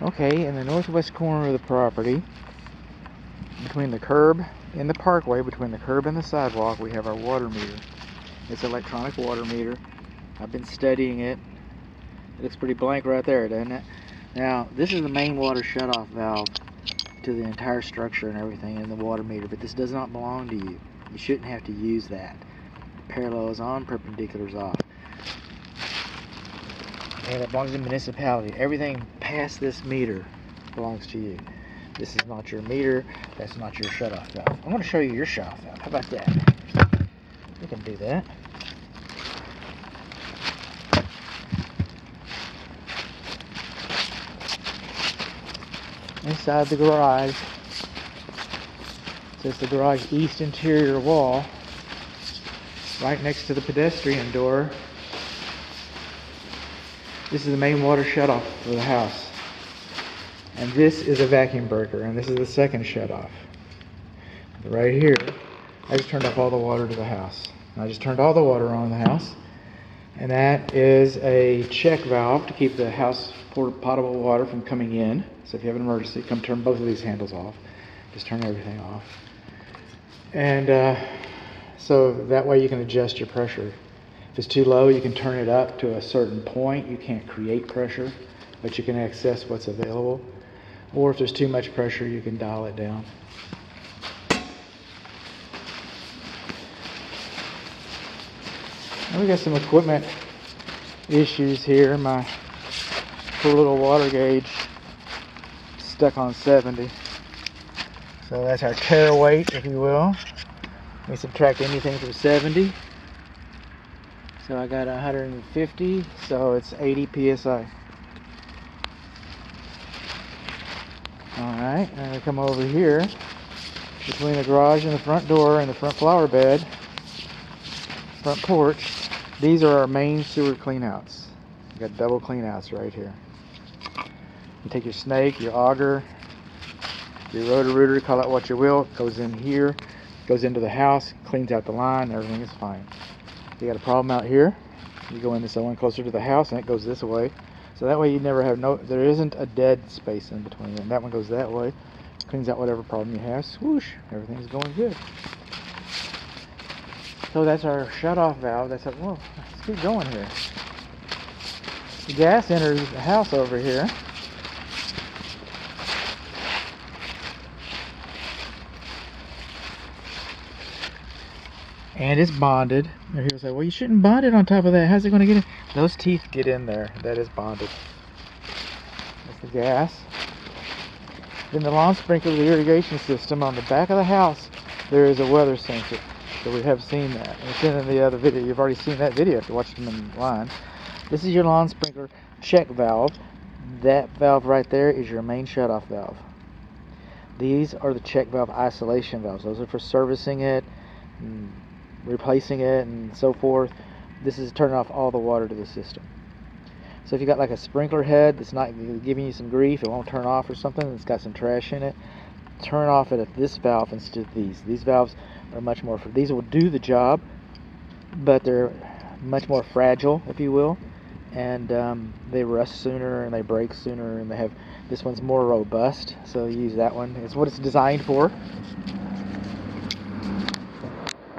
Okay, in the northwest corner of the property, between the curb and the parkway, between the curb and the sidewalk, we have our water meter. It's an electronic water meter. I've been studying it. It looks pretty blank right there, doesn't it? Now, this is the main water shutoff valve to the entire structure and everything in the water meter, but this does not belong to you. You shouldn't have to use that. Parallel is on, perpendicular is off. And it belongs to the municipality. Everything past this meter belongs to you. This is not your meter. That's not your shutoff valve. I'm going to show you your shutoff valve. How about that? We can do that. Inside the garage, so it's the garage east interior wall, right next to the pedestrian door. This is the main water shutoff for the house. And this is a vacuum breaker, and this is the second shutoff. Right here, I just turned off all the water to the house. And I just turned all the water on in the house. And that is a check valve to keep the house potable water from coming in. So if you have an emergency, come turn both of these handles off. Just turn everything off. And so that way you can adjust your pressure. If it's too low, you can turn it up to a certain point. You can't create pressure, but you can access what's available. Or if there's too much pressure, you can dial it down. Now we got some equipment issues here. My poor little water gauge stuck on 70. So that's our tare weight, if you will. We subtract anything from 70. So I got 150, so it's 80 psi. Alright, and I come over here between the garage and the front door and the front flower bed, front porch. These are our main sewer cleanouts. You got double cleanouts right here. You take your snake, your auger, your rotor-rooter, call it what you will, goes in here, goes into the house, cleans out the line, everything is fine. You got a problem out here, you go in this one closer to the house and it goes this way. So that way you never have there isn't a dead space in between them. That one goes that way, cleans out whatever problem you have, swoosh, everything's going good. So that's our shut-off valve. That's whoa, let's keep going here. The gas enters the house over here. And it's bonded. And people say, well, you shouldn't bond it on top of that. How's it going to get in? Those teeth get in there. That is bonded. That's the gas. Then the lawn sprinkler, the irrigation system on the back of the house, there is a weather sensor. So we have seen that. And it's in the other video. You've already seen that video if you watched them in line. This is your lawn sprinkler check valve. That valve right there is your main shutoff valve. These are the check valve isolation valves. Those are for servicing it, and replacing it, and so forth. This is turning off all the water to the system. So if you got like a sprinkler head that's not giving you some grief, it won't turn off or something, it's got some trash in it, turn off it at this valve instead of these. These valves are much more, these will do the job, but they're much more fragile, if you will, and they rust sooner and they break sooner, and they have, this one's more robust, so use that one. It's what it's designed for.